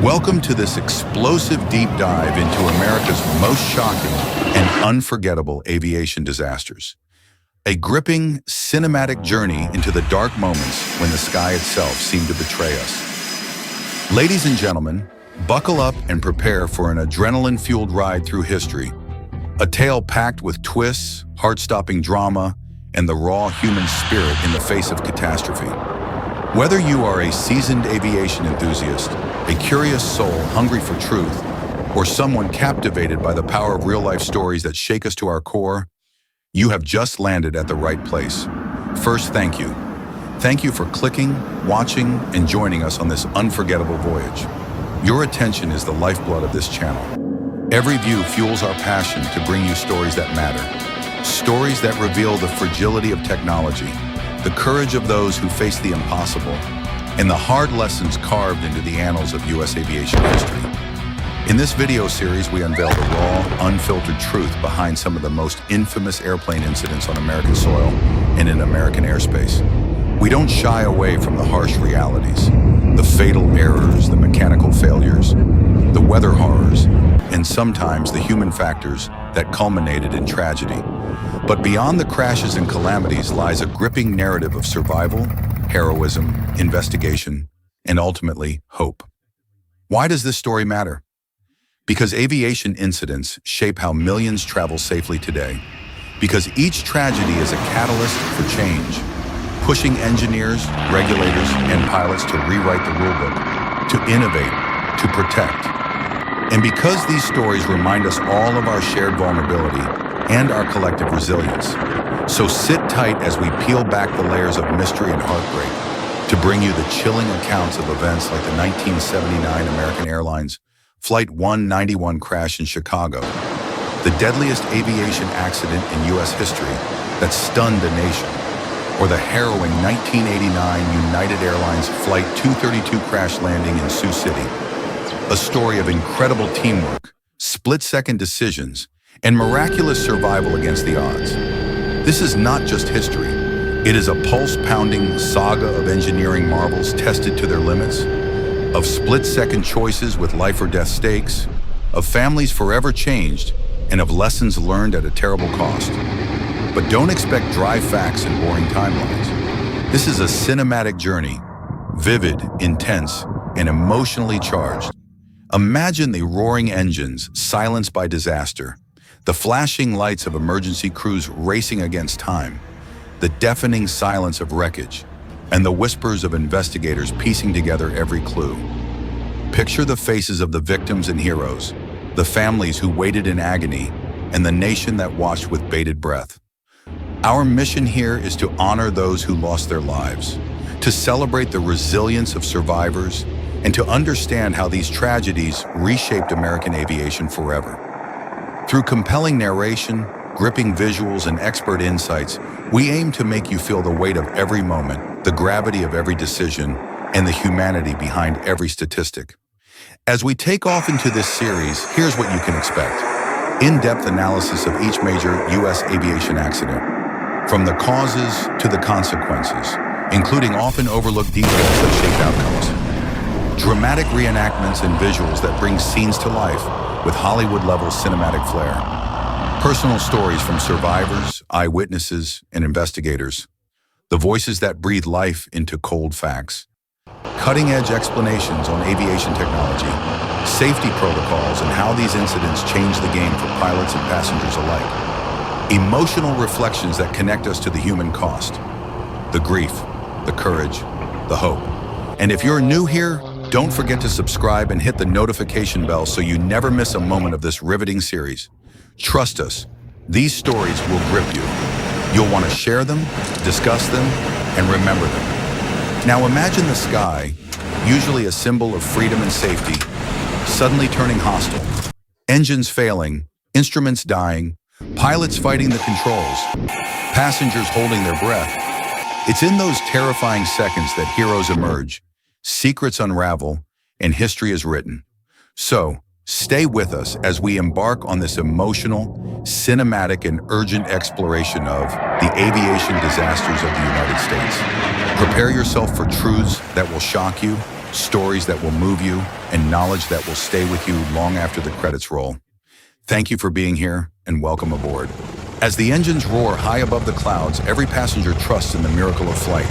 Welcome to this explosive deep dive into America's most shocking and unforgettable aviation disasters. A gripping, cinematic journey into the dark moments when the sky itself seemed to betray us. Ladies and gentlemen, buckle up and prepare for an adrenaline-fueled ride through history. A tale packed with twists, heart-stopping drama, and the raw human spirit in the face of catastrophe. Whether you are a seasoned aviation enthusiast, a curious soul hungry for truth, or someone captivated by the power of real-life stories that shake us to our core, you have just landed at the right place. First, thank you. Thank you for clicking, watching, and joining us on this unforgettable voyage. Your attention is the lifeblood of this channel. Every view fuels our passion to bring you stories that matter. Stories that reveal the fragility of technology, the courage of those who face the impossible, and the hard lessons carved into the annals of U.S. aviation history. In this video series, we unveil the raw, unfiltered truth behind some of the most infamous airplane incidents on American soil and in American airspace. We don't shy away from the harsh realities, the fatal errors, the mechanical failures, the weather horrors, and sometimes the human factors that culminated in tragedy. But beyond the crashes and calamities lies a gripping narrative of survival, heroism, investigation, and ultimately, hope. Why does this story matter? Because aviation incidents shape how millions travel safely today. Because each tragedy is a catalyst for change, pushing engineers, regulators, and pilots to rewrite the rulebook, to innovate, to protect. And because these stories remind us all of our shared vulnerability and our collective resilience. So sit tight as we peel back the layers of mystery and heartbreak to bring you the chilling accounts of events like the 1979 American Airlines Flight 191 crash in Chicago, the deadliest aviation accident in U.S. history that stunned a nation, or the harrowing 1989 United Airlines Flight 232 crash landing in Sioux City. A story of incredible teamwork, split-second decisions, and miraculous survival against the odds. This is not just history. It is a pulse-pounding saga of engineering marvels tested to their limits, of split-second choices with life-or-death stakes, of families forever changed, and of lessons learned at a terrible cost. But don't expect dry facts and boring timelines. This is a cinematic journey, vivid, intense, and emotionally charged. Imagine the roaring engines silenced by disaster, the flashing lights of emergency crews racing against time, the deafening silence of wreckage, and the whispers of investigators piecing together every clue. Picture the faces of the victims and heroes, the families who waited in agony, and the nation that watched with bated breath. Our mission here is to honor those who lost their lives, to celebrate the resilience of survivors, and to understand how these tragedies reshaped American aviation forever. Through compelling narration, gripping visuals, and expert insights, we aim to make you feel the weight of every moment, the gravity of every decision, and the humanity behind every statistic. As we take off into this series, here's what you can expect. In-depth analysis of each major U.S. aviation accident, from the causes to the consequences, including often overlooked details that shape outcomes. Dramatic reenactments and visuals that bring scenes to life with Hollywood-level cinematic flair. Personal stories from survivors, eyewitnesses, and investigators. The voices that breathe life into cold facts. Cutting-edge explanations on aviation technology, safety protocols, and how these incidents change the game for pilots and passengers alike. Emotional reflections that connect us to the human cost, the grief, the courage, the hope. And if you're new here, don't forget to subscribe and hit the notification bell so you never miss a moment of this riveting series. Trust us, these stories will grip you. You'll want to share them, discuss them, and remember them. Now imagine the sky, usually a symbol of freedom and safety, suddenly turning hostile. Engines failing, instruments dying, pilots fighting the controls, passengers holding their breath. It's in those terrifying seconds that heroes emerge, secrets unravel, and history is written. So, stay with us as we embark on this emotional, cinematic, and urgent exploration of the aviation disasters of the United States. Prepare yourself for truths that will shock you, stories that will move you, and knowledge that will stay with you long after the credits roll. Thank you for being here, and welcome aboard. As the engines roar high above the clouds, every passenger trusts in the miracle of flight,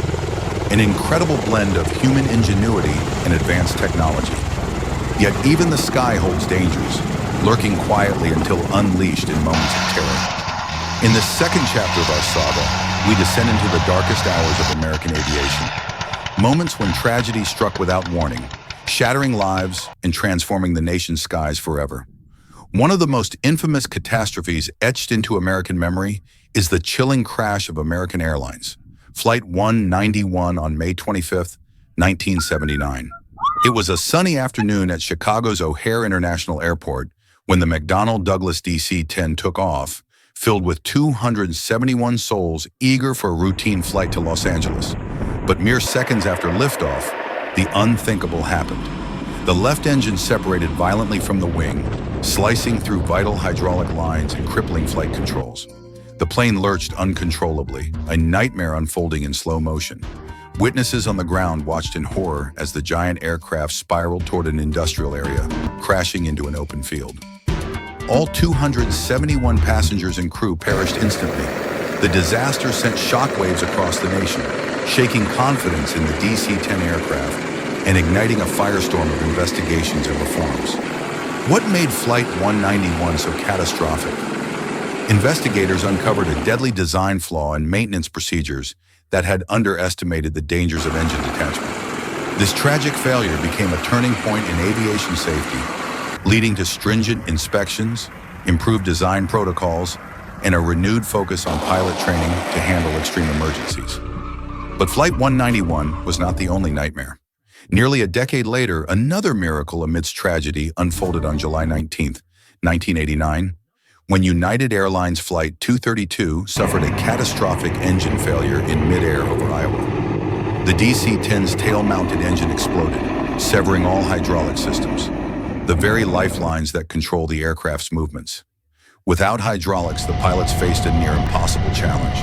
an incredible blend of human ingenuity and advanced technology. Yet even the sky holds dangers, lurking quietly until unleashed in moments of terror. In the second chapter of our saga, we descend into the darkest hours of American aviation. Moments when tragedy struck without warning, shattering lives and transforming the nation's skies forever. One of the most infamous catastrophes etched into American memory is the chilling crash of American Airlines, Flight 191 on May 25, 1979. It was a sunny afternoon at Chicago's O'Hare International Airport when the McDonnell Douglas DC-10 took off, filled with 271 souls eager for a routine flight to Los Angeles. But mere seconds after liftoff, the unthinkable happened. The left engine separated violently from the wing, slicing through vital hydraulic lines and crippling flight controls. The plane lurched uncontrollably, a nightmare unfolding in slow motion. Witnesses on the ground watched in horror as the giant aircraft spiraled toward an industrial area, crashing into an open field. All 271 passengers and crew perished instantly. The disaster sent shockwaves across the nation, shaking confidence in the DC-10 aircraft and igniting a firestorm of investigations and reforms. What made Flight 191 so catastrophic? Investigators uncovered a deadly design flaw in maintenance procedures that had underestimated the dangers of engine detachment. This tragic failure became a turning point in aviation safety, leading to stringent inspections, improved design protocols, and a renewed focus on pilot training to handle extreme emergencies. But Flight 191 was not the only nightmare. Nearly a decade later, another miracle amidst tragedy unfolded on July 19, 1989, when United Airlines Flight 232 suffered a catastrophic engine failure in midair over Iowa. The DC-10's tail-mounted engine exploded, severing all hydraulic systems, the very lifelines that control the aircraft's movements. Without hydraulics, the pilots faced a near impossible challenge: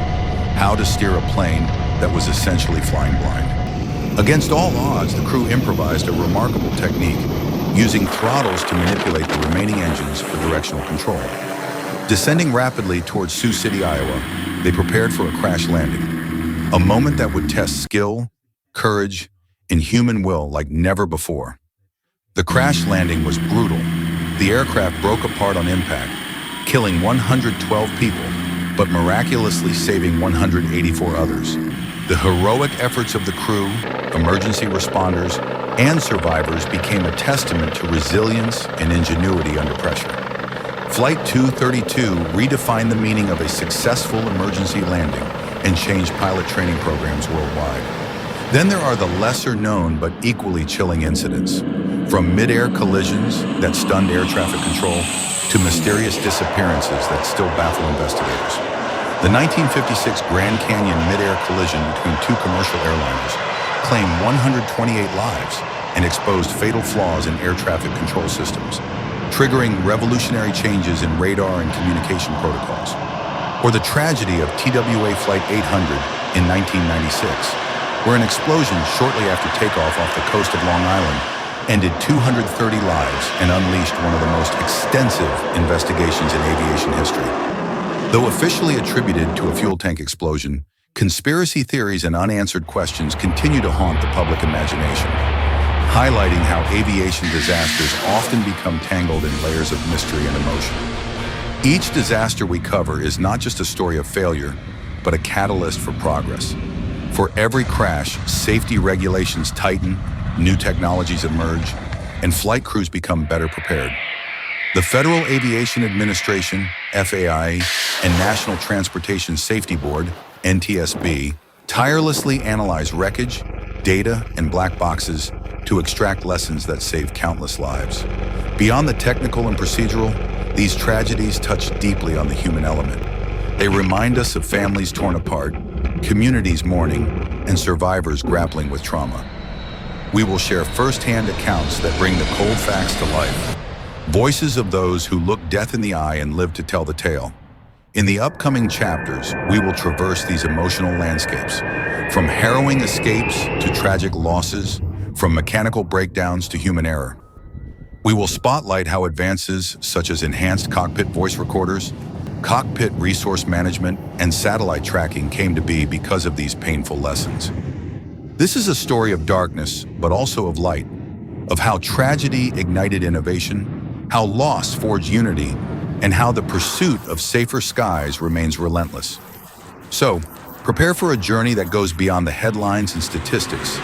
how to steer a plane that was essentially flying blind. Against all odds, the crew improvised a remarkable technique, using throttles to manipulate the remaining engines for directional control. Descending rapidly towards Sioux City, Iowa, they prepared for a crash landing, a moment that would test skill, courage, and human will like never before. The crash landing was brutal. The aircraft broke apart on impact, killing 112 people, but miraculously saving 184 others. The heroic efforts of the crew, emergency responders, and survivors became a testament to resilience and ingenuity under pressure. Flight 232 redefined the meaning of a successful emergency landing and changed pilot training programs worldwide. Then there are the lesser-known but equally chilling incidents, from mid-air collisions that stunned air traffic control to mysterious disappearances that still baffle investigators. The 1956 Grand Canyon mid-air collision between two commercial airliners claimed 128 lives and exposed fatal flaws in air traffic control systems, triggering revolutionary changes in radar and communication protocols. Or the tragedy of TWA Flight 800 in 1996, where an explosion shortly after takeoff off the coast of Long Island ended 230 lives and unleashed one of the most extensive investigations in aviation history. Though officially attributed to a fuel tank explosion, conspiracy theories and unanswered questions continue to haunt the public imagination, highlighting how aviation disasters often become tangled in layers of mystery and emotion. Each disaster we cover is not just a story of failure, but a catalyst for progress. For every crash, safety regulations tighten, new technologies emerge, and flight crews become better prepared. The Federal Aviation Administration, FAA, and National Transportation Safety Board, NTSB, tirelessly analyze wreckage, data, and black boxes to extract lessons that save countless lives. Beyond the technical and procedural, these tragedies touch deeply on the human element. They remind us of families torn apart, communities mourning, and survivors grappling with trauma. We will share first-hand accounts that bring the cold facts to life, voices of those who looked death in the eye and lived to tell the tale. In the upcoming chapters, we will traverse these emotional landscapes, from harrowing escapes to tragic losses, from mechanical breakdowns to human error. We will spotlight how advances such as enhanced cockpit voice recorders, cockpit resource management, and satellite tracking came to be because of these painful lessons. This is a story of darkness, but also of light, of how tragedy ignited innovation, how loss forged unity, and how the pursuit of safer skies remains relentless. So, prepare for a journey that goes beyond the headlines and statistics.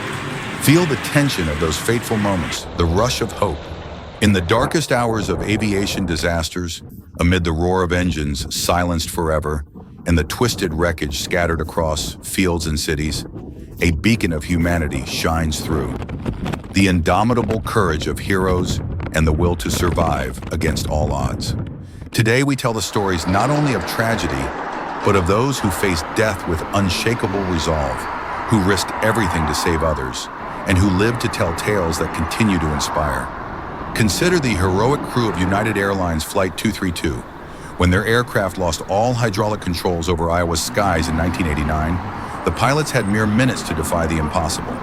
Feel the tension of those fateful moments, the rush of hope. In the darkest hours of aviation disasters, amid the roar of engines silenced forever and the twisted wreckage scattered across fields and cities, a beacon of humanity shines through. The indomitable courage of heroes and the will to survive against all odds. Today we tell the stories not only of tragedy, but of those who faced death with unshakable resolve, who risked everything to save others, and who lived to tell tales that continue to inspire. Consider the heroic crew of United Airlines Flight 232, when their aircraft lost all hydraulic controls over Iowa's skies in 1989. The pilots had mere minutes to defy the impossible.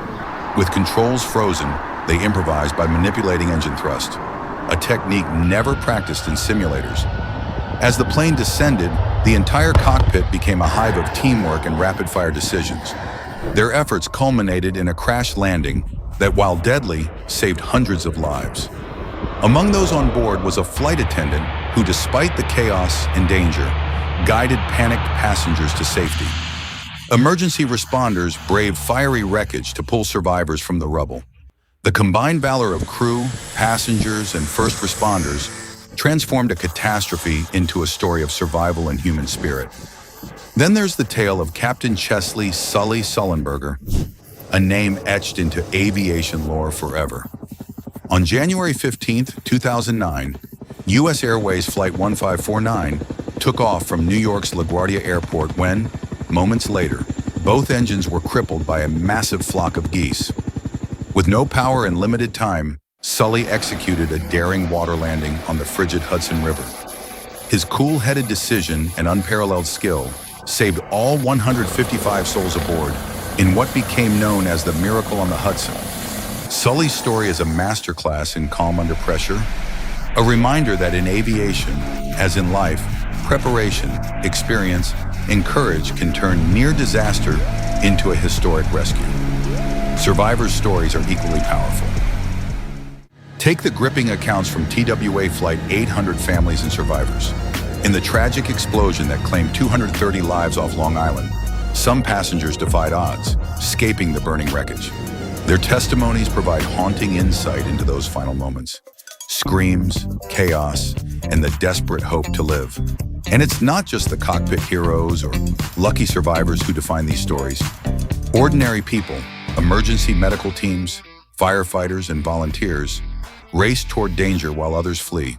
With controls frozen, they improvised by manipulating engine thrust, a technique never practiced in simulators. As the plane descended, the entire cockpit became a hive of teamwork and rapid-fire decisions. Their efforts culminated in a crash landing that, while deadly, saved hundreds of lives. Among those on board was a flight attendant who, despite the chaos and danger, guided panicked passengers to safety. Emergency responders braved fiery wreckage to pull survivors from the rubble. The combined valor of crew, passengers, and first responders transformed a catastrophe into a story of survival and human spirit. Then there's the tale of Captain Chesley "Sully" Sullenberger, a name etched into aviation lore forever. On January 15, 2009, U.S. Airways Flight 1549 took off from New York's LaGuardia Airport when, moments later, both engines were crippled by a massive flock of geese. With no power and limited time, Sully executed a daring water landing on the frigid Hudson River. His cool-headed decision and unparalleled skill saved all 155 souls aboard in what became known as the Miracle on the Hudson. Sully's story is a masterclass in calm under pressure, a reminder that in aviation, as in life, preparation, experience, and courage can turn near disaster into a historic rescue. Survivors' stories are equally powerful. Take the gripping accounts from TWA Flight 800 families and survivors. In the tragic explosion that claimed 230 lives off Long Island, some passengers defied odds, escaping the burning wreckage. Their testimonies provide haunting insight into those final moments. Screams, chaos, and the desperate hope to live. And it's not just the cockpit heroes or lucky survivors who define these stories. Ordinary people, emergency medical teams, firefighters, and volunteers race toward danger while others flee.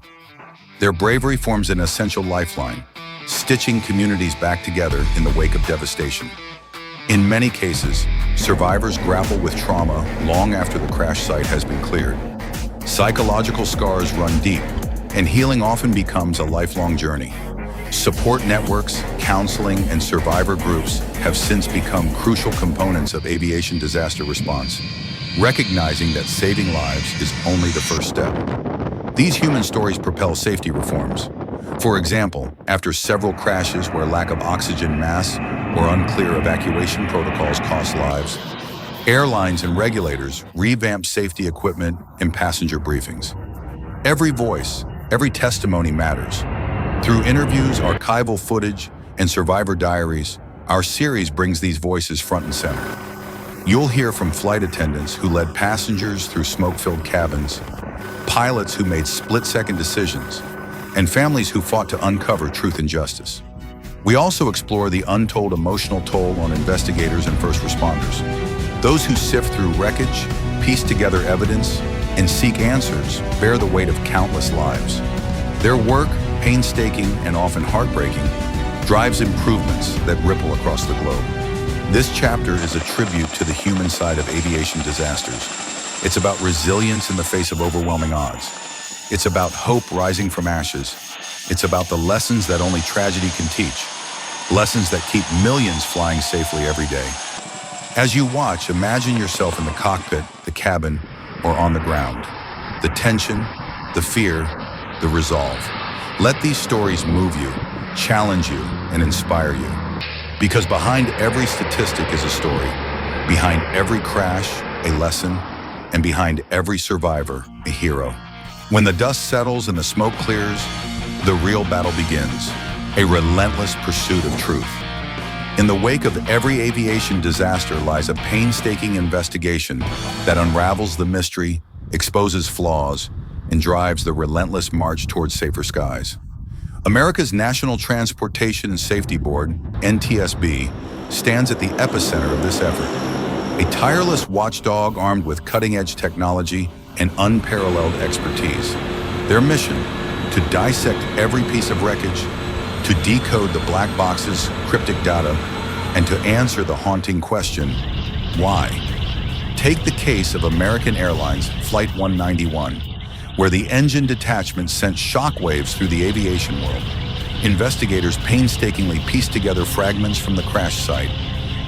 Their bravery forms an essential lifeline, stitching communities back together in the wake of devastation. In many cases, survivors grapple with trauma long after the crash site has been cleared. Psychological scars run deep, and healing often becomes a lifelong journey. Support networks, counseling, and survivor groups have since become crucial components of aviation disaster response, recognizing that saving lives is only the first step. These human stories propel safety reforms. For example, after several crashes where lack of oxygen masks or unclear evacuation protocols cost lives, airlines and regulators revamped safety equipment and passenger briefings. Every voice, every testimony matters. Through interviews, archival footage, and survivor diaries, our series brings these voices front and center. You'll hear from flight attendants who led passengers through smoke-filled cabins, pilots who made split-second decisions, and families who fought to uncover truth and justice. We also explore the untold emotional toll on investigators and first responders, those who sift through wreckage, piece together evidence, and seek answers bear the weight of countless lives. Their work, painstaking and often heartbreaking, drives improvements that ripple across the globe. This chapter is a tribute to the human side of aviation disasters. It's about resilience in the face of overwhelming odds. It's about hope rising from ashes. It's about the lessons that only tragedy can teach. Lessons that keep millions flying safely every day. As you watch, imagine yourself in the cockpit, the cabin, or on the ground. The tension, the fear, the resolve. Let these stories move you, challenge you, and inspire you. Because behind every statistic is a story. Behind every crash, a lesson, and behind every survivor, a hero. When the dust settles and the smoke clears, the real battle begins, a relentless pursuit of truth. In the wake of every aviation disaster lies a painstaking investigation that unravels the mystery, exposes flaws, and drives the relentless march towards safer skies. America's National Transportation and Safety Board, NTSB, stands at the epicenter of this effort. A tireless watchdog armed with cutting-edge technology and unparalleled expertise. Their mission, to dissect every piece of wreckage, to decode the black box's cryptic data, and to answer the haunting question, why? Take the case of American Airlines Flight 191, where the engine detachment sent shockwaves through the aviation world. Investigators painstakingly pieced together fragments from the crash site,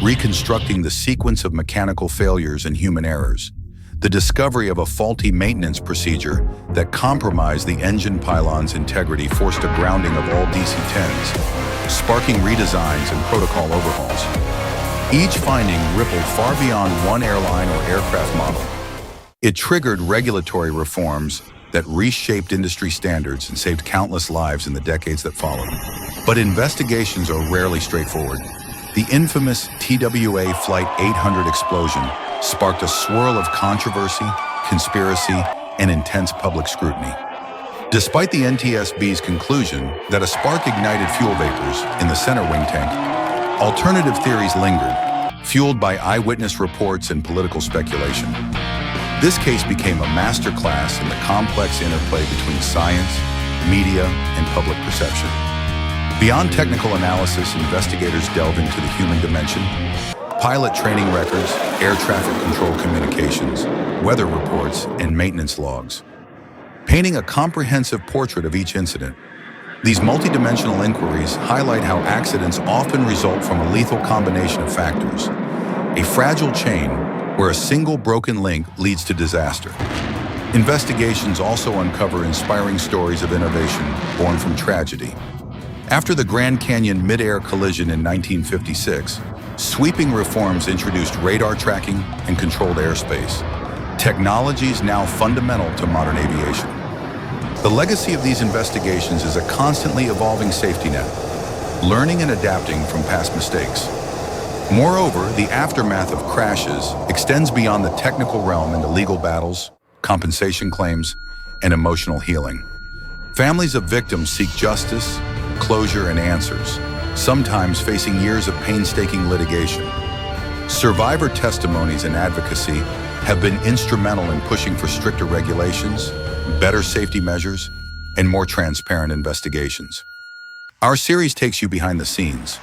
reconstructing the sequence of mechanical failures and human errors. The discovery of a faulty maintenance procedure that compromised the engine pylon's integrity forced a grounding of all DC-10s, sparking redesigns and protocol overhauls. Each finding rippled far beyond one airline or aircraft model. It triggered regulatory reforms that reshaped industry standards and saved countless lives in the decades that followed. But investigations are rarely straightforward. The infamous TWA Flight 800 explosion sparked a swirl of controversy, conspiracy, and intense public scrutiny. Despite the NTSB's conclusion that a spark ignited fuel vapors in the center wing tank, alternative theories lingered, fueled by eyewitness reports and political speculation. This case became a masterclass in the complex interplay between science, media, and public perception. Beyond technical analysis, investigators delve into the human dimension, pilot training records, air traffic control communications, weather reports, and maintenance logs, painting a comprehensive portrait of each incident. These multidimensional inquiries highlight how accidents often result from a lethal combination of factors, a fragile chain where a single broken link leads to disaster. Investigations also uncover inspiring stories of innovation born from tragedy. After the Grand Canyon mid-air collision in 1956, sweeping reforms introduced radar tracking and controlled airspace, technologies now fundamental to modern aviation. The legacy of these investigations is a constantly evolving safety net, learning and adapting from past mistakes. Moreover, the aftermath of crashes extends beyond the technical realm into legal battles, compensation claims, and emotional healing. Families of victims seek justice, closure, and answers, sometimes facing years of painstaking litigation. Survivor testimonies and advocacy have been instrumental in pushing for stricter regulations, better safety measures, and more transparent investigations. Our series takes you behind the scenes,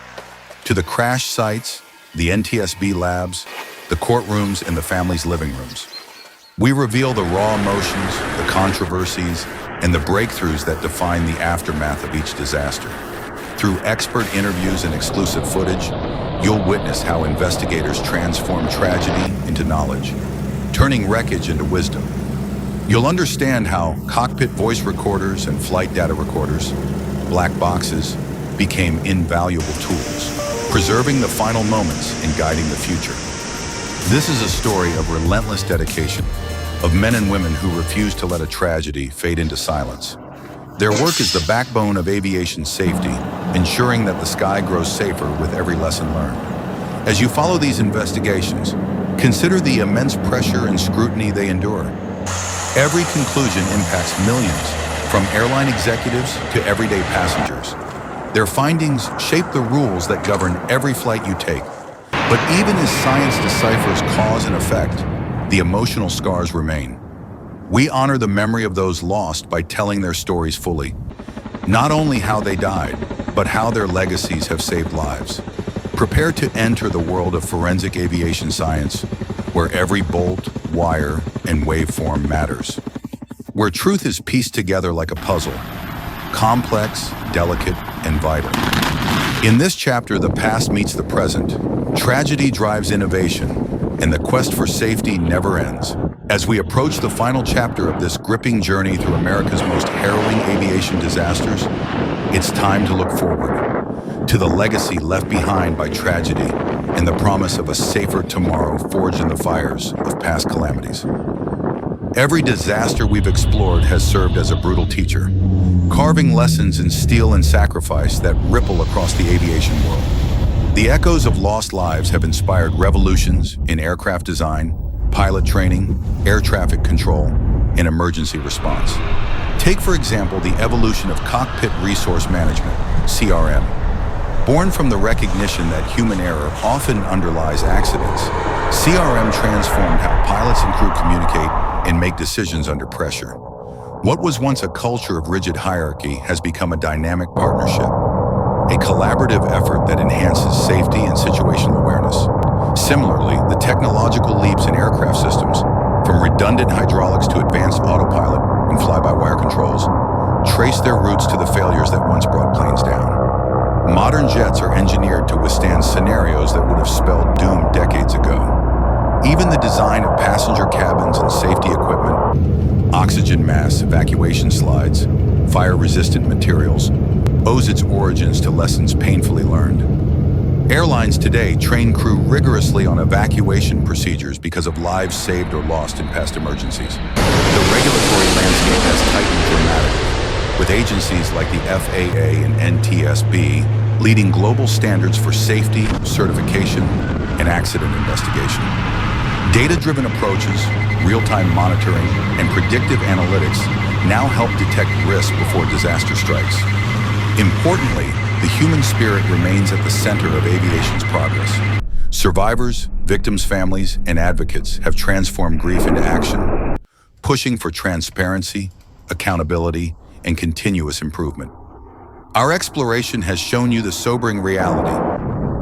to the crash sites, the NTSB labs, the courtrooms, and the family's living rooms. We reveal the raw emotions, the controversies, and the breakthroughs that define the aftermath of each disaster. Through expert interviews and exclusive footage, you'll witness how investigators transform tragedy into knowledge, turning wreckage into wisdom. You'll understand how cockpit voice recorders and flight data recorders, black boxes, became invaluable tools, preserving the final moments and guiding the future. This is a story of relentless dedication, of men and women who refuse to let a tragedy fade into silence. Their work is the backbone of aviation safety, ensuring that the sky grows safer with every lesson learned. As you follow these investigations, consider the immense pressure and scrutiny they endure. Every conclusion impacts millions, from airline executives to everyday passengers. Their findings shape the rules that govern every flight you take. But even as science deciphers cause and effect, the emotional scars remain. We honor the memory of those lost by telling their stories fully. Not only how they died, but how their legacies have saved lives. Prepare to enter the world of forensic aviation science, where every bolt, wire, and waveform matters. Where truth is pieced together like a puzzle, complex, delicate, and vital. In this chapter, the past meets the present, tragedy drives innovation, and the quest for safety never ends. As we approach the final chapter of this gripping journey through America's most harrowing aviation disasters, it's time to look forward to the legacy left behind by tragedy and the promise of a safer tomorrow forged in the fires of past calamities. Every disaster we've explored has served as a brutal teacher, carving lessons in steel and sacrifice that ripple across the aviation world. The echoes of lost lives have inspired revolutions in aircraft design, pilot training, air traffic control, and emergency response. Take, for example, the evolution of cockpit resource management, CRM. Born from the recognition that human error often underlies accidents, CRM transformed how pilots and crew communicate and make decisions under pressure. What was once a culture of rigid hierarchy has become a dynamic partnership, a collaborative effort that enhances safety and situational awareness. Similarly, the technological leaps in aircraft systems, from redundant hydraulics to advanced autopilot and fly-by-wire controls, trace their roots to the failures that once brought planes down. Modern jets are engineered to withstand scenarios that would have spelled doom decades ago. Even the design of passenger cabins and safety equipment, oxygen masks, evacuation slides, fire-resistant materials, owes its origins to lessons painfully learned. Airlines today train crew rigorously on evacuation procedures because of lives saved or lost in past emergencies. The regulatory landscape has tightened dramatically, with agencies like the FAA and NTSB leading global standards for safety, certification, and accident investigation. Data-driven approaches, real-time monitoring, and predictive analytics now help detect risk before disaster strikes. Importantly, the human spirit remains at the center of aviation's progress. Survivors, victims' families, and advocates have transformed grief into action, pushing for transparency, accountability, and continuous improvement. Our exploration has shown you the sobering reality.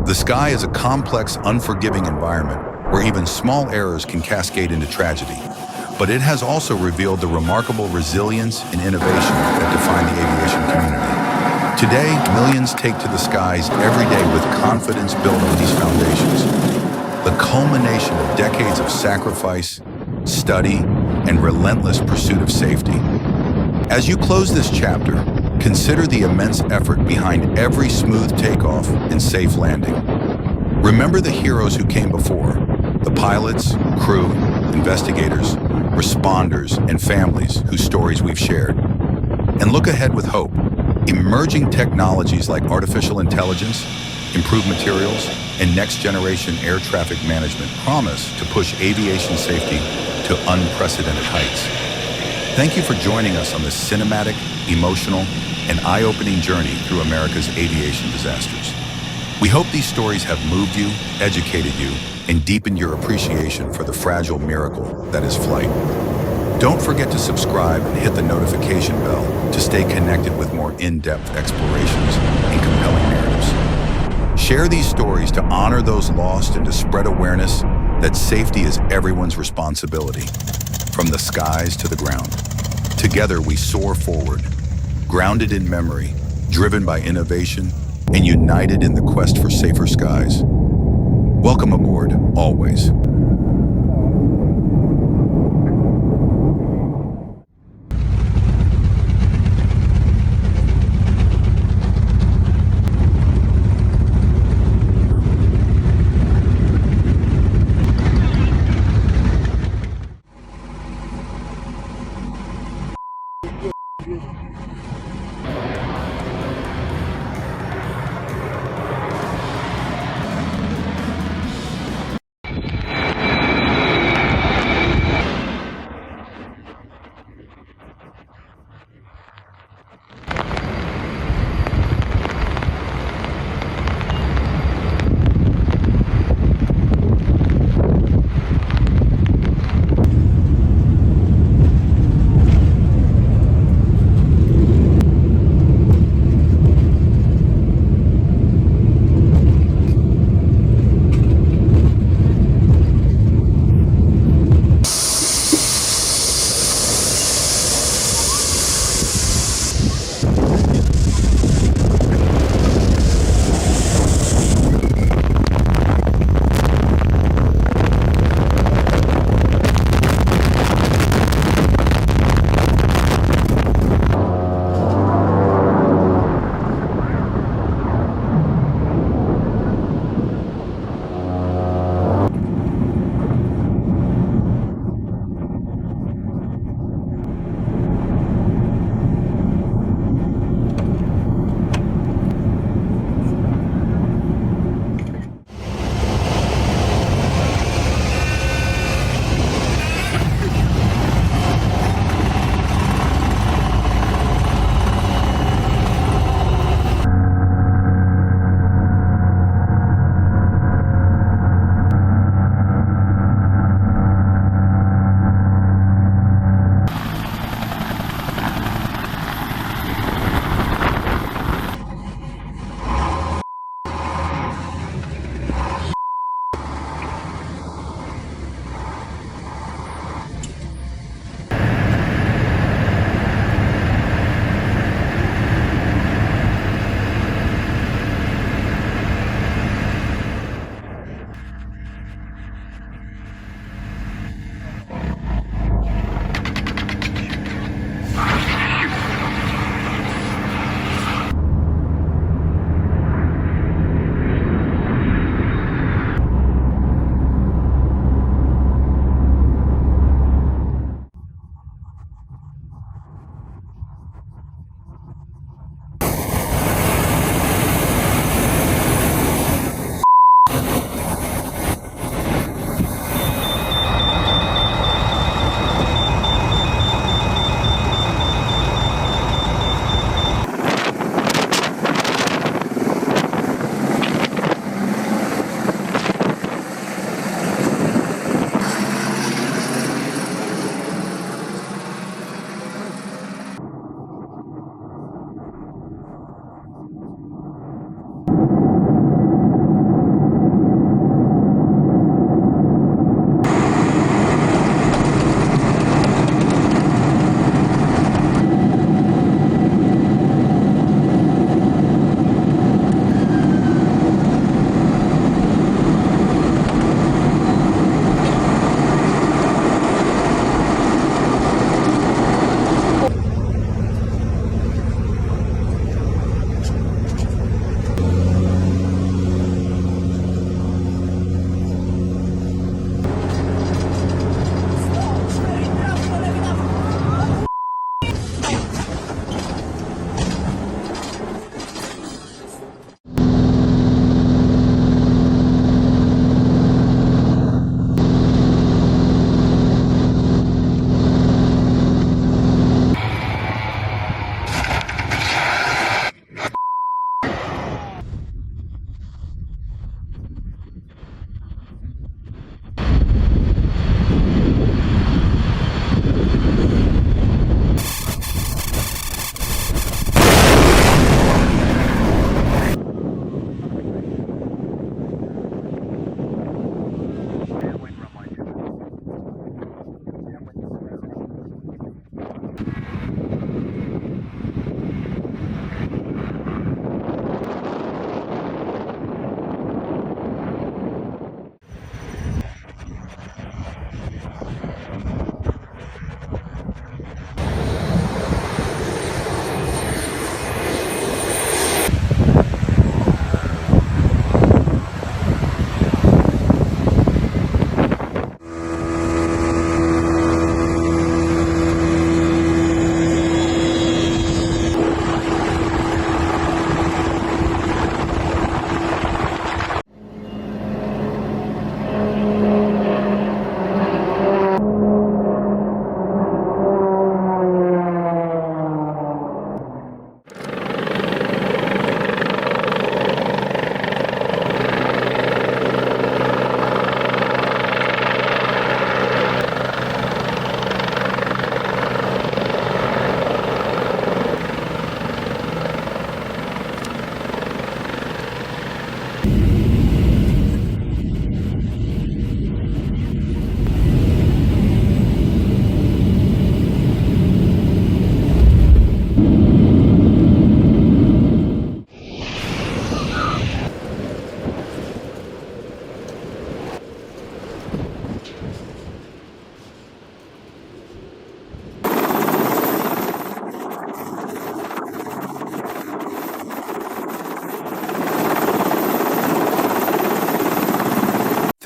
The sky is a complex, unforgiving environment where even small errors can cascade into tragedy. But it has also revealed the remarkable resilience and innovation that define the aviation community. Today, millions take to the skies every day with confidence built on these foundations, the culmination of decades of sacrifice, study, and relentless pursuit of safety. As you close this chapter, consider the immense effort behind every smooth takeoff and safe landing. Remember the heroes who came before, the pilots, crew, investigators, responders, and families whose stories we've shared. And look ahead with hope. Emerging technologies like artificial intelligence, improved materials, and next-generation air traffic management promise to push aviation safety to unprecedented heights. Thank you for joining us on this cinematic, emotional, and eye-opening journey through America's aviation disasters. We hope these stories have moved you, educated you, and deepened your appreciation for the fragile miracle that is flight. Don't forget to subscribe and hit the notification bell to stay connected with more in-depth explorations and compelling narratives. Share these stories to honor those lost and to spread awareness that safety is everyone's responsibility, from the skies to the ground. Together we soar forward, grounded in memory, driven by innovation, and united in the quest for safer skies. Welcome aboard, always.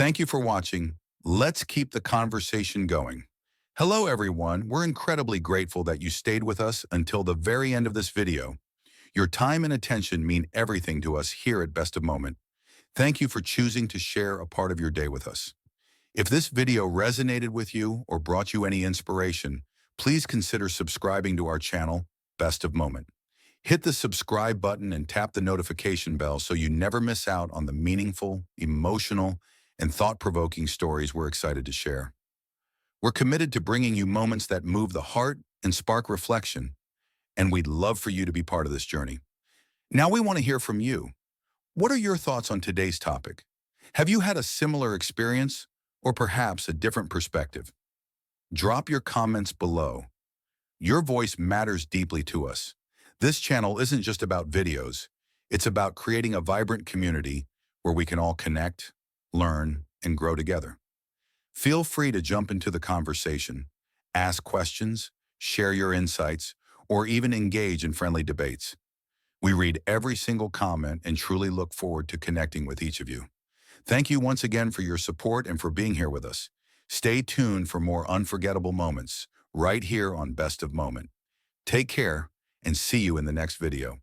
Thank you for watching. Let's keep the conversation going. Hello, everyone. We're incredibly grateful that you stayed with us until the very end of this video. Your time and attention mean everything to us here at Best of Moment. Thank you for choosing to share a part of your day with us. If this video resonated with you or brought you any inspiration, please consider subscribing to our channel, Best of Moment. Hit the subscribe button and tap the notification bell so you never miss out on the meaningful, emotional, and thought-provoking stories we're excited to share. We're committed to bringing you moments that move the heart and spark reflection, and we'd love for you to be part of this journey. Now we want to hear from you. What are your thoughts on today's topic? Have you had a similar experience or perhaps a different perspective? Drop your comments below. Your voice matters deeply to us. This channel isn't just about videos. It's about creating a vibrant community where we can all connect, learn, and grow together. Feel free to jump into the conversation, ask questions, share your insights, or even engage in friendly debates. We read every single comment and truly look forward to connecting with each of you. Thank you once again for your support and for being here with us. Stay tuned for more unforgettable moments right here on Best of Moment. Take care and see you in the next video.